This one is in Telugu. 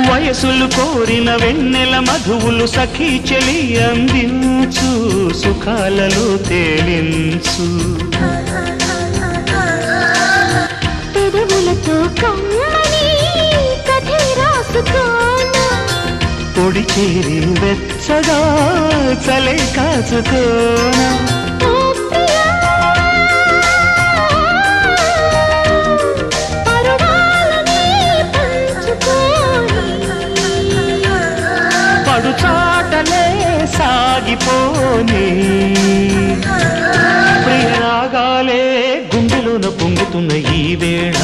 వయసులు కోరిన వెన్నెల మధువులు సఖీ చెలి అందించు సుఖాలలో తేలించు పెదవులతో కమ్మని కథే రాసుకోనా పొడి చేరి వెచ్చగా చలే కాచుకోనా చాటలే సాగిపోని ప్రియరాగాలే గుండెలోన పొంగుతున్న ఈ వేళ